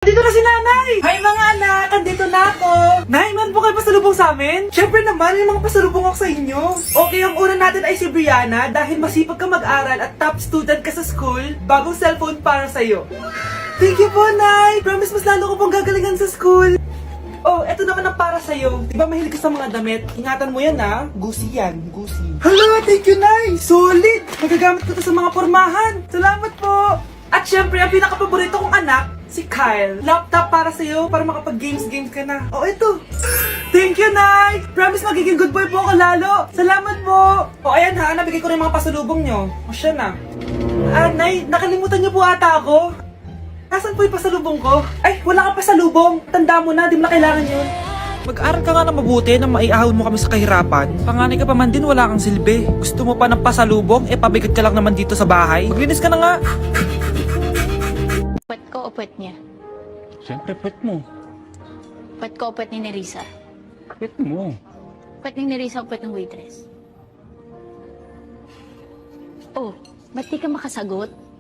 Dito na si Nanay! Hi mga anak! Andito na ako! Nay, man po kayo pasalubong sa amin? Siyempre naman, may mga pasalubong ako sa inyo. Okay, ang una natin ay si Brianna dahil masipag ka mag-aral at top student ka sa school. Bagong cellphone para sa'yo. Thank you po, Nay! Promise mas lalo ko pong gagalingan sa school. Oh, eto naman ang para sa'yo. Diba mahilig ka sa mga damit? Ingatan mo yan ha. Gucci yan. Gucci. Hala, thank you, Nay! Solid! Magagamit ko to sa mga pormahan. Salamat po! At syempre, ang pinaka-paborito kong anak, si Kyle. Laptop para sa'yo, para makapag-games ka na. Oh, ito. Thank you, Nay! Promise magiging good boy po ako lalo. Salamat po. O, ayan ha, nabigay ko na yung mga pasalubong nyo. O, siya na. Nay, nakalimutan niyo po ata ako. Nasaan po yung pasalubong ko? Ay, wala kang pasalubong. Tanda mo na, di mo na kailangan yun. Mag-aral ka nga na mabuti na maiahon mo kami sa kahirapan. Panganay ka pa man din, wala kang silbi. Gusto mo pa ng pasalubong? Pabigat ka lang naman dito sa bahay. Maglinis ka na nga. Pwet ko o pwet niya? Siyempre, pet mo. Pwet ko o pwet ni Nerissa? Pet mo. Pwet ni Nerissa o pwet ng waitress? Oh, ba't di ka makasagot?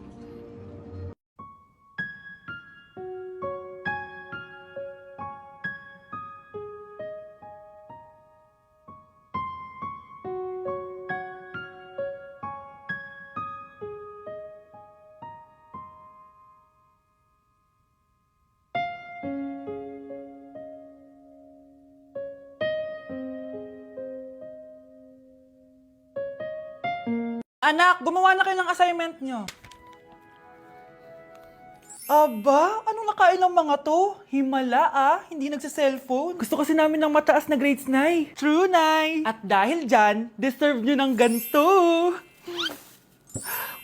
Anak, gumawa na kayo ng assignment nyo. Aba, anong nakain ng mga to? Himala hindi nagsa-cellphone. Gusto kasi namin ng mataas na grades, Nay. True, Nay. At dahil dyan, deserve nyo ng ganito.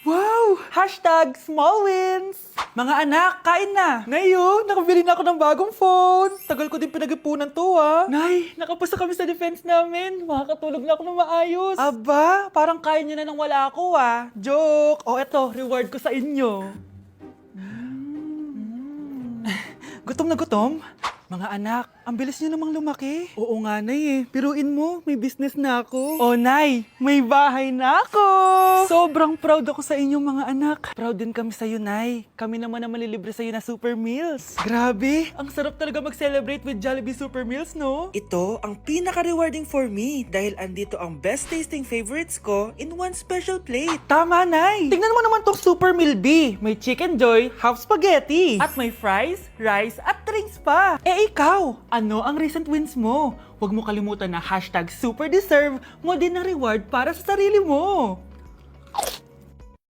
Wow! Hashtag small wins! Mga anak, kain na! Ngayon, nakabili na ako ng bagong phone. Tagal ko din pinag-ipunan to, Nay, nakapasa kami sa defense namin. Makakatulog na ako ng maayos. Aba, parang kaya nyo na nang wala ako, Joke! O eto, reward ko sa inyo. Gutom na gutom? Mga anak, ang bilis niyo namang lumaki. Oo nga, Nay Piruin mo, may business na ako. Oh, Nay, may bahay na ako! Sobrang proud ako sa inyong mga anak. Proud din kami sa iyo, Nay. Kami naman na malilibre sa iyo na Super Meals. Grabe, ang sarap talaga mag-celebrate with Jollibee Super Meals, no? Ito ang pinaka-rewarding for me dahil andito ang best tasting favorites ko in one special plate. Tama, Nay! Tingnan mo naman tong Super Meal B. May Chicken Joy, half spaghetti. At may fries, rice, at drinks pa. Ikaw, ano ang recent wins mo? Huwag mo kalimutan na hashtag super deserve mo din ng reward para sa sarili mo.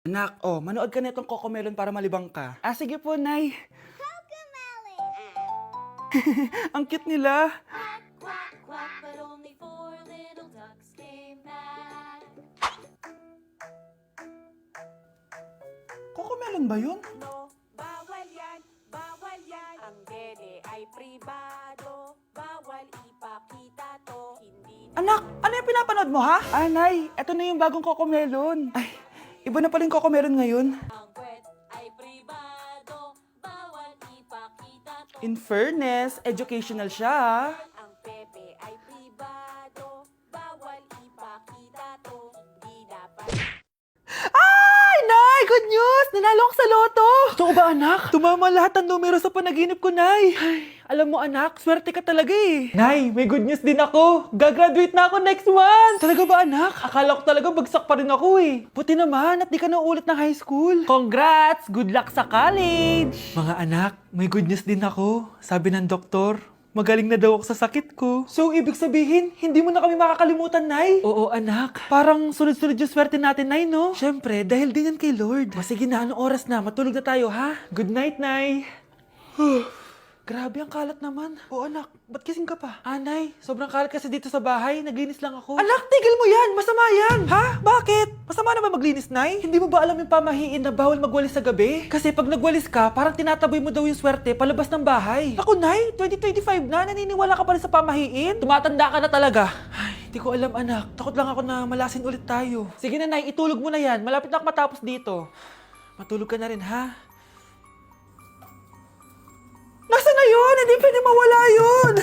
Anak, manood ka na itong Cocomelon para malibang ka. Sige po, Nay. Ang cute nila. Quack, quack, but only four little ducks came back. Cocomelon ba yun? No, bawal yan, bawal yan. Ang dede ay pribado, bawal ipakita to. Hindi Anak, ano yung pinapanood mo, ha? Nay, eto na yung bagong Cocomelon. Ay, iba na pala yung Cocomelon ngayon. ang kwet ay pribado, bawal ipakita to. In fairness, educational siya, Ang pepe ay pribado, bawal ipakita to. Hindi dapat. Ay, Nay! Good news! Nanalo ako sa loto! Totoo ba, anak? Tumama lahat ng numero sa panaginip ko, Nay. Ay, alam mo, anak, swerte ka talaga Nay, may good news din ako. Gagraduate na ako next month! Talaga ba, anak? Akala ko talaga bagsak pa rin ako Buti naman at di ka na ulit ng high school. Congrats! Good luck sa college! Mga anak, may good news din ako. Sabi ng doktor, magaling na daw ako sa sakit ko. So, ibig sabihin, hindi mo na kami makakalimutan, Nay? Oo, anak. Parang sunod-sunod yung swerte natin, Nay, no? Siyempre, dahil din yan kay Lord. Sige na, anong oras na? Matulog na tayo, ha? Good night, Nay. Grabe, ang kalat naman. Oo, anak. Ba't kising ka pa? Nay, sobrang kalat kasi dito sa bahay. Naglinis lang ako. Anak, tigil mo yan! Masama yan! Ha? Bakit? Masama na ba maglinis, Nay? Hindi mo ba alam yung pamahiin na bawal magwalis sa gabi? Kasi pag nagwalis ka, parang tinataboy mo daw yung swerte palabas ng bahay. Ako, Nay, 2025 na. Naniniwala ka pa rin sa pamahiin? Tumatanda ka na talaga. Ay, hindi ko alam, anak. Takot lang ako na malasin ulit tayo. Sige na, Nay. Itulog mo na yan. Malapit na ako matapos dito. Matulog ka na rin, ha? Nasaan na yun? Hindi pwede mawala yun!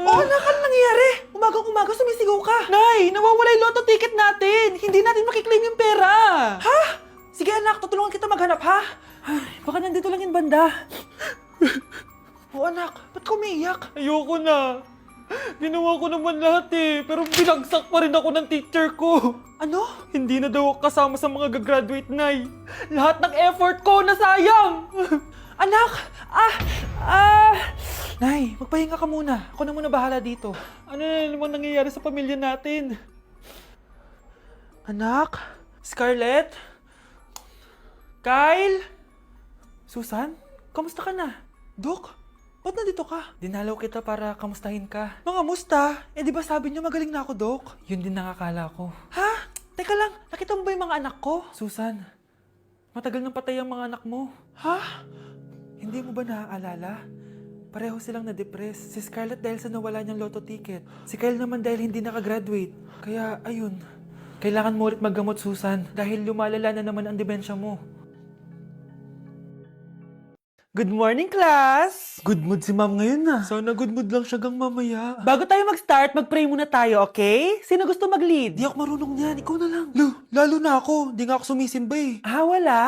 Oo, anak, ano nangyayari? Umagang-umaga sumisigaw ka. Nay, nawawala yung lotto ticket natin. Hindi natin makiklaim yung pera. Ha? Sige anak, tutulungan kita maghanap ha? Ay, baka nandito lang yung banda. anak, ba't ka umiiyak? Ayoko na. Ginawa ko naman lahat pero binagsak pa rin ako ng teacher ko. Ano? Hindi na daw ako kasama sa mga gagraduate, Nay. Lahat ng effort ko nasayang. Anak! Nay, magpahinga ka muna. Ako na muna bahala dito. Ano na naman nangyayari sa pamilya natin? Anak? Scarlett? Kyle? Susan? Kamusta ka na? Dok? Ba't nandito ka? Dinalaw kita para kamustahin ka. Mga musta? Di ba sabi niyo magaling na ako, Dok? Yun din nakakala ko. Ha? Teka lang, nakita mo ba yung mga anak ko? Susan, matagal nang patay ang mga anak mo. Ha? Hindi mo ba naaalala? Pareho silang na-depress. Si Scarlett dahil sa nawala niyang lotto ticket. Si Kyle naman dahil hindi nakagraduate. Kaya, ayun. Kailangan mo ulit maggamot, Susan. Dahil lumalala na naman ang demensya mo. Good morning, class! Good mood si ma'am ngayon na. Sana good mood lang siya gang mamaya. Bago tayo mag-start, mag-pray muna tayo, okay? Sino gusto mag-lead? Di ako marunong niyan, ikaw na lang. Lalo na ako. Di nga ako sumisimba wala.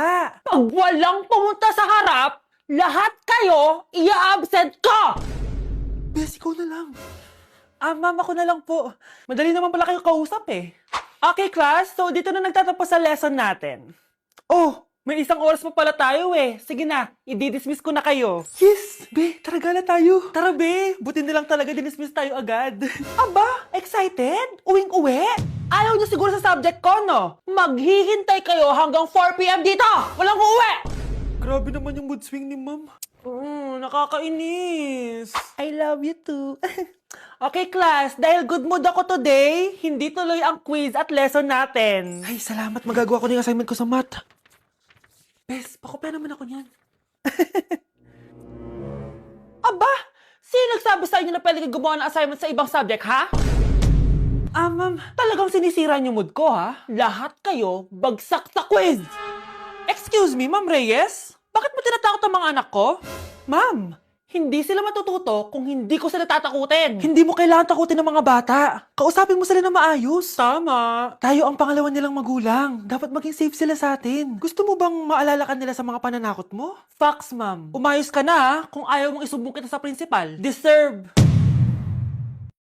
Pag walang pumunta sa harap, lahat kayo i-absent ko! Bes, ikaw na lang. Ma'am, ako na lang po. Madali naman pala kayo kausap Okay, class. So, dito na nagtatapos sa lesson natin. Oh, may isang oras pa pala tayo Sige na, i-dismiss ko na kayo. Yes! Be, tara gala tayo. Tara, be. Buti nilang talaga dinismiss tayo agad. Aba, excited? Uwing-uwi? Ayaw niyo siguro sa subject ko, no? Maghihintay kayo hanggang 4 p.m. dito! Walang uuwi! Grabe naman yung mood swing ni ma'am. Nakakainis. I love you too. Okay, class. Dahil good mood ako today, hindi tuloy ang quiz at lesson natin. Ay, salamat. Magagawa ko na yung assignment ko sa math. Bes, pakopya naman ako niyan. Aba! Sino nagsabi sa inyo na pwede kayo gumawa ng assignment sa ibang subject, ha? Ma'am. Talagang sinisira niyo mood ko, ha? Lahat kayo bagsak sa quiz! Excuse me, Ma'am Reyes? Bakit mo tinatakot ang mga anak ko? Ma'am, Hindi sila matututo kung hindi ko sila tatakutin. hindi mo kailangan takutin ng mga bata. Kausapin mo sila na maayos. Tama. Tayo ang pangalawa nilang magulang. Dapat maging safe sila sa atin. Gusto mo bang maalala ka nila sa mga pananakot mo? Facts, ma'am. Umayos ka na, ha? Kung ayaw mong isumbong kita sa principal. Deserve.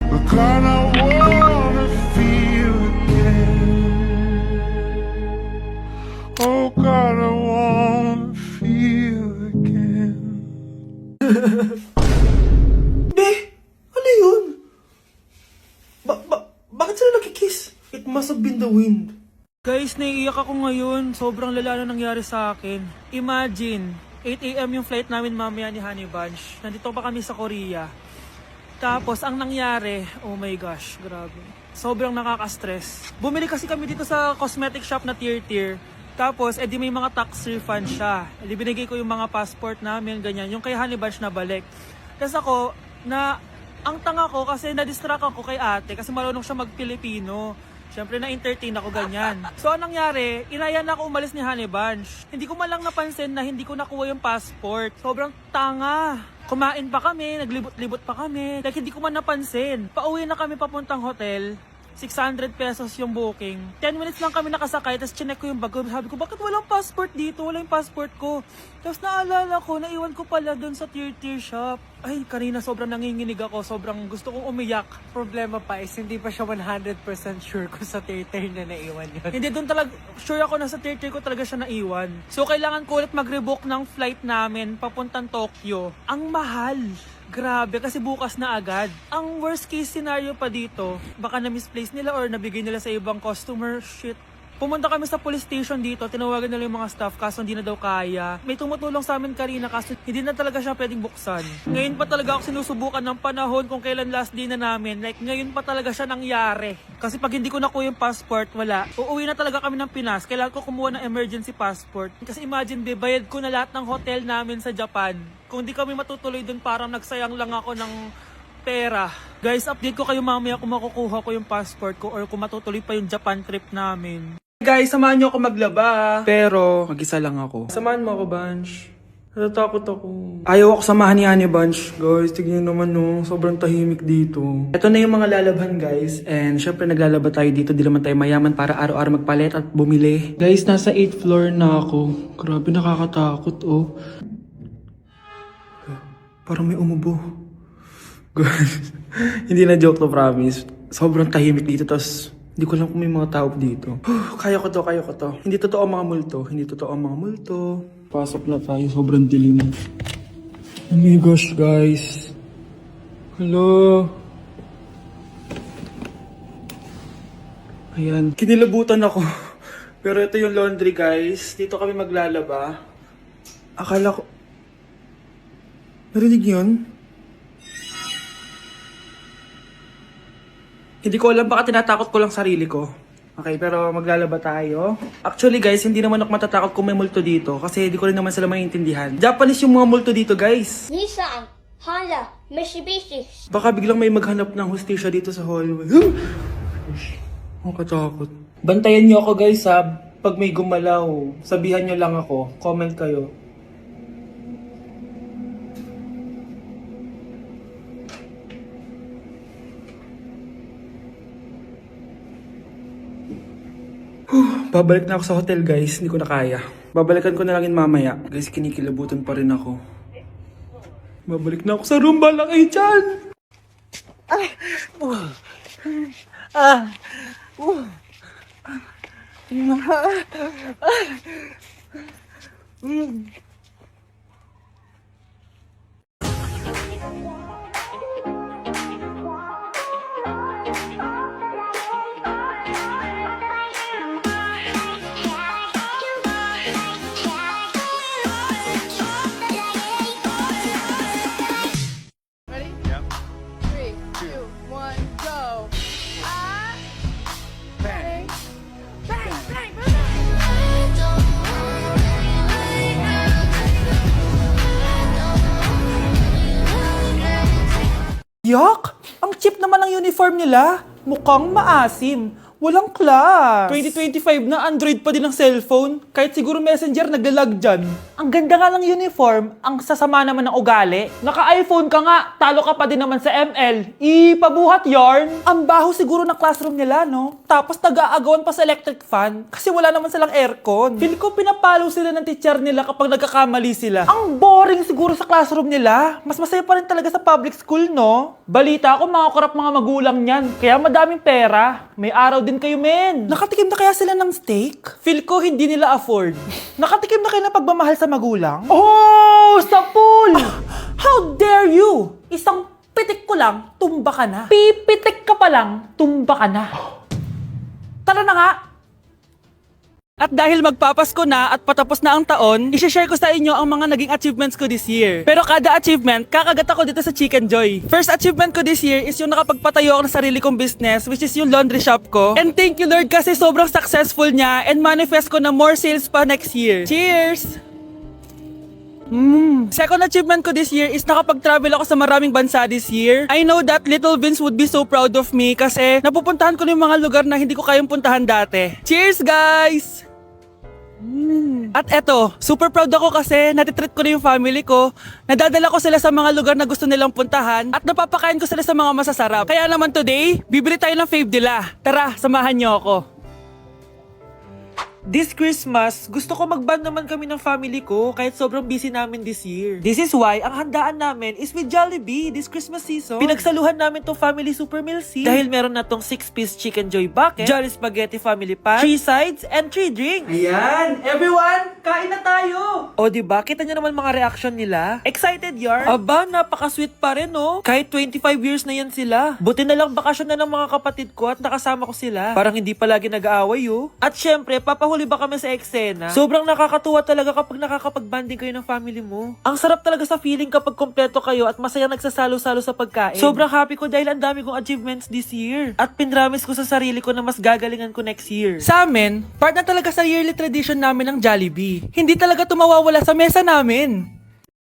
The kind I wanna feel again. Oh God, I wanna feel again. Be, ano yun? Bakit sila nakikiss? It must have been the wind. Guys, naiiyak ako ngayon. Sobrang lala na nangyari sa akin. Imagine, 8 a.m. yung flight namin mamaya ni Honey Bunch. Nandito pa kami sa Korea. Tapos, ang nangyari, oh my gosh, grabe. Sobrang nakaka-stress. Bumili kasi kami dito sa cosmetic shop na tier-tier. Tapos, edi may mga tax refund siya. Edi binigay ko yung mga passport namin, ganyan. Yung kay Honey Bunch na balik. Tapos ako, ang tanga ko kasi na-distract ako kay ate kasi marunong siya mag-Pilipino. Siyempre na-entertain ako ganyan. So, anong nangyari, inaya na ako umalis ni Honey Bunch. Hindi ko man lang napansin na hindi ko nakuha yung passport. Sobrang tanga. Kumain pa kami, naglibot-libot pa kami. Like, hindi ko man napansin. Pauwi na kami papuntang hotel. 600 pesos yung booking. 10 minutes lang kami nakasakay, tapos chinek ko yung bag ko. Sabi ko, bakit walang passport dito? Wala yung passport ko. Tapos naalala ko, naiwan ko pala dun sa tier-tier shop. Ay, kanina sobrang nanginginig ako. Sobrang gusto kong umiyak. Problema pa is hindi pa siya 100% sure kung sa tier-tier na naiwan yun. Hindi, dun talaga, sure ako na sa tier-tier ko talaga siya naiwan. So, kailangan ko ulit mag-rebook ng flight namin papuntang Tokyo. Ang mahal. Grabe, kasi bukas na agad. Ang worst case scenario pa dito, baka na-misplace nila or nabigay nila sa ibang customer. Shit. Pumunta kami sa police station dito, tinawagan nila yung mga staff kaso hindi na daw kaya. May tumutulong sa amin kanina kaso hindi na talaga siya pwedeng buksan. Ngayon pa talaga ako sinusubukan ng panahon kung kailan last day na namin. Like ngayon pa talaga siya nangyari. Kasi pag hindi ko nakuha yung passport, wala. Uuwi na talaga kami ng Pinas. Kailangan ko kumuha ng emergency passport. Kasi imagine, bayad ko na lahat ng hotel namin sa Japan. Kung di kami matutuloy dun, parang nagsayang lang ako ng pera. Guys, update ko kayo mamaya kung makukuha ko yung passport ko or kung matutuloy pa yung Japan trip namin. Guys, samahan niyo ako maglaba. Pero, mag-isa lang ako. Samahan mo ako, Bunch. Natatakot ako. Ayaw ako samahan ni Honey Bunch. Guys, tignan naman no. Sobrang tahimik dito. Ito na yung mga lalabhan, guys. And syempre, naglalaba tayo dito. Di naman tayo mayaman para araw-araw magpalit at bumili. Guys, nasa 8th floor na ako. Grabe, nakakatakot, oh. Parang may umubo. Guys, hindi na joke to, promise. Sobrang tahimik dito, tas hindi ko alam kung may mga tao dito. Kaya ko to. Hindi totoo ang mga multo. Pasok na tayo, sobrang dilim. Oh my gosh, guys. Hello. Ayan, kinilabutan ako. Pero ito yung laundry, guys. Dito kami maglalaba. Akala ko... Narinig yun? Hindi ko alam, baka tinatakot ko lang sarili ko. Okay, pero maglalaba tayo. Actually, guys, hindi naman ako matatakot kung may multo dito. Kasi hindi ko rin naman sila maintindihan. Japanese yung mga multo dito, guys. Nissan, Honda, Mitsubishi. Baka biglang may maghanap ng hustisya dito sa hallway. Ang katakot. Bantayan niyo ako, guys, ha. Pag may gumalaw, sabihan niyo lang ako. Comment kayo. Babalik na ako sa hotel, guys. Hindi ko na kaya. Babalikan ko na lang yun mamaya. Guys, kinikilabutan pa rin ako. Babalik na ako sa room. Bala kayo dyan! Yak! Ang cheap naman ang uniform nila. Mukhang maasim. Walang class. 2025 na, Android pa din ang cellphone. Kahit siguro Messenger naglalag dyan. Ang ganda nga ng uniform, ang sasama naman ng ugali. Naka-iPhone ka nga, talo ka pa din naman sa ML. Ipabuhat yarn. Ang baho siguro ng classroom nila, no? Tapos nag-aagawan pa sa electric fan kasi wala naman silang aircon. Feel ko pinapalo sila ng teacher nila kapag nagkakamali sila. Ang boring siguro sa classroom nila. Mas masaya pa rin talaga sa public school, no? Balita ko, mga korap mga magulang niyan. Kaya madaming pera. May araw din kayo, men. Nakatikim na kaya sila ng steak? Feel ko hindi nila afford. Nakatikim na kayo ng pagmamahal sa magulang? Oh! Sa pool! How dare you! Isang pitik ko lang, tumba ka na. Pipitik ka pa lang, tumba ka na. Tara na nga! At dahil magpapasko na at patapos na ang taon, i-share ko sa inyo ang mga naging achievements ko this year. Pero kada achievement, kakagat ako dito sa Chicken Joy. First achievement ko this year is yung nakapagpatayo ako ng sarili kong business, which is yung laundry shop ko. And thank you Lord kasi sobrang successful niya and manifest ko na more sales pa next year. Cheers! Second achievement ko this year is nakapag-travel ako sa maraming bansa this year. I know that Little Vince would be so proud of me kasi napupuntahan ko na yung mga lugar na hindi ko kayang puntahan dati. Cheers guys! At eto, super proud ako kasi natitreat ko na yung family ko. Nadadala ko sila sa mga lugar na gusto nilang puntahan at napapakain ko sila sa mga masasarap. Kaya naman today, bibili tayo ng fave nila. Tara, samahan niyo ako. This Christmas, gusto ko mag-band naman kami ng family ko kahit sobrang busy namin this year. This is why ang handaan namin is with Jollibee this Christmas season. Pinagsaluhan namin tong family super meal scene dahil meron na tong 6-piece Chicken Joy Bucket, Jolly Spaghetti Family Pan, 3 sides, and 3 drinks. Ayan! Everyone, kain na tayo! O diba, kita nyo naman mga reaction nila? Excited yarn? Aba, napaka-sweet pa rin no? Kahit 25 years na yan sila. Buti na lang bakasyon na ng mga kapatid ko at nakasama ko sila. Parang hindi palagi nag-aaway At syempre, papahuli ba kami sa eksena? Sobrang nakakatuwa talaga kapag nakakapag-banding kayo ng family mo. Ang sarap talaga sa feeling kapag kompleto kayo at masayang nagsasalo-salo sa pagkain. Sobrang happy ko dahil ang dami kong achievements this year. At pinramis ko sa sarili ko na mas gagalingan ko next year. Sa amin, part na talaga sa yearly tradition namin ng Jollibee. Hindi talaga tumawawala sa mesa namin.